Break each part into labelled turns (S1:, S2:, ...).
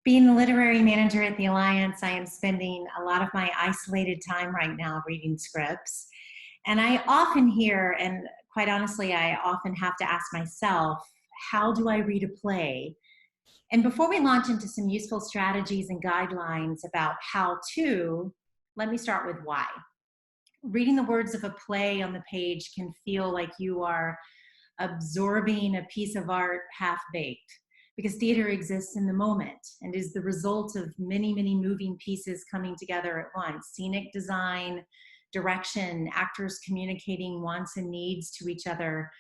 S1: Being the literary manager at the Alliance, I am spending a lot of my isolated time right now reading scripts. And I often hear, and quite honestly, I often have to ask myself, how do I read a play? And before we launch into some useful strategies and guidelines about how to, let me start with why. Reading the words of a play on the page can feel like you are absorbing a piece of art half-baked, because theater exists in the moment and is the result of many, many moving pieces coming together at once. Scenic design, direction, actors communicating wants and needs to each other.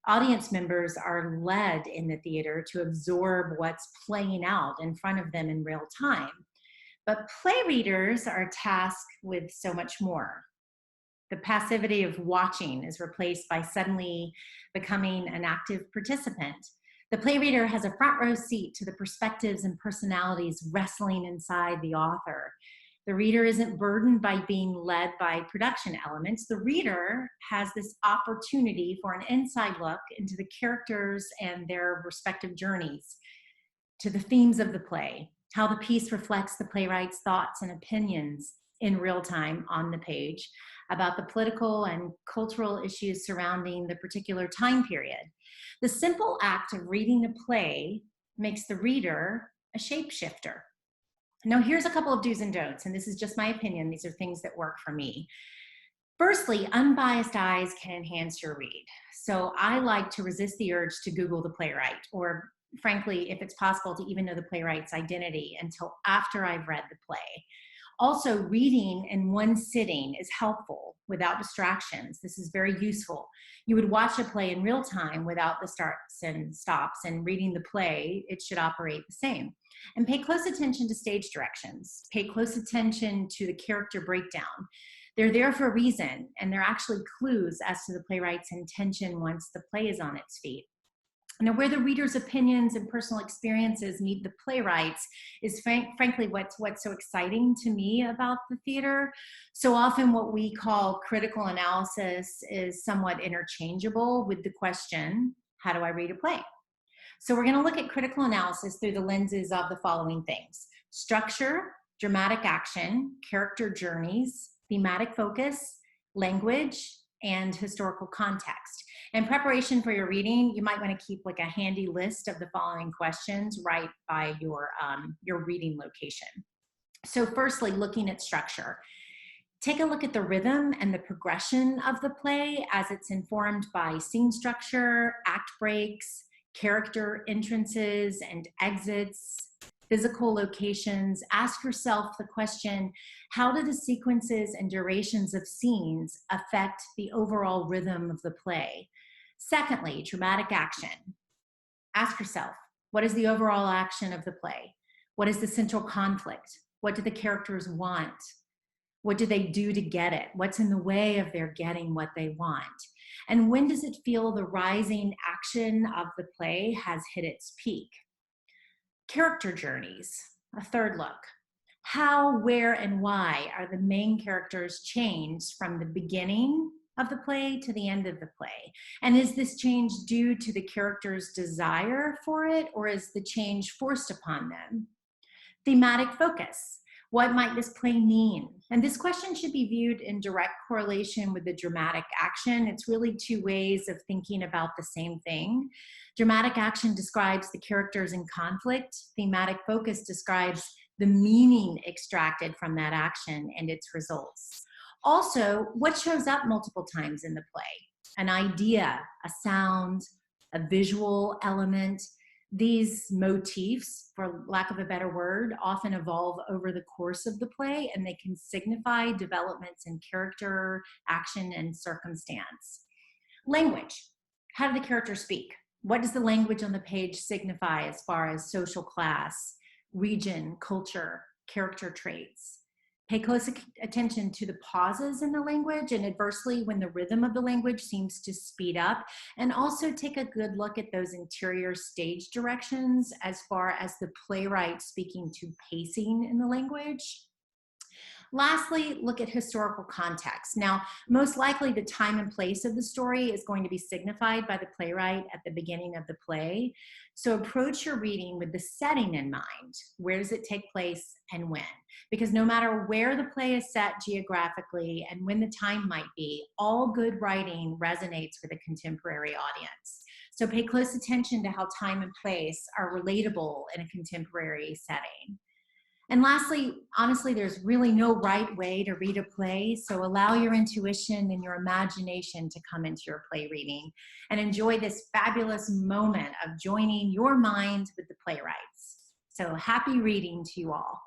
S1: Audience members are led in the theater to absorb what's playing out in front of them in real time. But play readers are tasked with so much more. The passivity of watching is replaced by suddenly becoming an active participant. The play reader has a front row seat to the perspectives and personalities wrestling inside the author. The reader isn't burdened by being led by production elements. The reader has this opportunity for an inside look into the characters and their respective journeys, to the themes of the play, how the piece reflects the playwright's thoughts and opinions in real time on the page about the political and cultural issues surrounding the particular time period. The simple act of reading a play makes the reader a shapeshifter. Now, here's a couple of do's and don'ts, and this is just my opinion. These are things that work for me. Firstly, unbiased eyes can enhance your read. So I like to resist the urge to Google the playwright, or frankly, if it's possible, to even know the playwright's identity until after I've read the play. Also, reading in one sitting is helpful without distractions. This is very useful. You would watch a play in real time without the starts and stops, and reading the play, it should operate the same. And pay close attention to stage directions. Pay close attention to the character breakdown. They're there for a reason, and they're actually clues as to the playwright's intention once the play is on its feet. Now, where the reader's opinions and personal experiences meet the playwrights is frankly what's so exciting to me about the theater. So often what we call critical analysis is somewhat interchangeable with the question, how do I read a play? So we're going to look at critical analysis through the lenses of the following things: structure, dramatic action, character journeys, thematic focus, language, and historical context. In preparation for your reading, you might want to keep like a handy list of the following questions right by your reading location. So firstly, looking at structure. Take a look at the rhythm and the progression of the play as it's informed by scene structure, act breaks, character entrances and exits, physical locations. Ask yourself the question, how do the sequences and durations of scenes affect the overall rhythm of the play? Secondly, dramatic action. Ask yourself, what is the overall action of the play? What is the central conflict? What do the characters want? What do they do to get it? What's in the way of their getting what they want? And when does it feel the rising action of the play has hit its peak? Character journeys, a third look. How, where, and why are the main characters changed from the beginning of the play to the end of the play? And is this change due to the character's desire for it, or is the change forced upon them? Thematic focus. What might this play mean? And this question should be viewed in direct correlation with the dramatic action. It's really two ways of thinking about the same thing. Dramatic action describes the characters in conflict. Thematic focus describes the meaning extracted from that action and its results. Also, what shows up multiple times in the play? An idea, a sound, a visual element. These motifs, for lack of a better word, often evolve over the course of the play, and they can signify developments in character, action, and circumstance. Language. How do the characters speak? What does the language on the page signify as far as social class, region, culture, character traits? Pay close attention to the pauses in the language, and adversely when the rhythm of the language seems to speed up. And also take a good look at those interior stage directions as far as the playwright speaking to pacing in the language. Lastly, look at historical context. Now, most likely the time and place of the story is going to be signified by the playwright at the beginning of the play. So approach your reading with the setting in mind. Where does it take place and when? Because no matter where the play is set geographically and when the time might be, all good writing resonates with a contemporary audience. So pay close attention to how time and place are relatable in a contemporary setting. And lastly, honestly, there's really no right way to read a play. So allow your intuition and your imagination to come into your play reading and enjoy this fabulous moment of joining your mind with the playwrights. So happy reading to you all.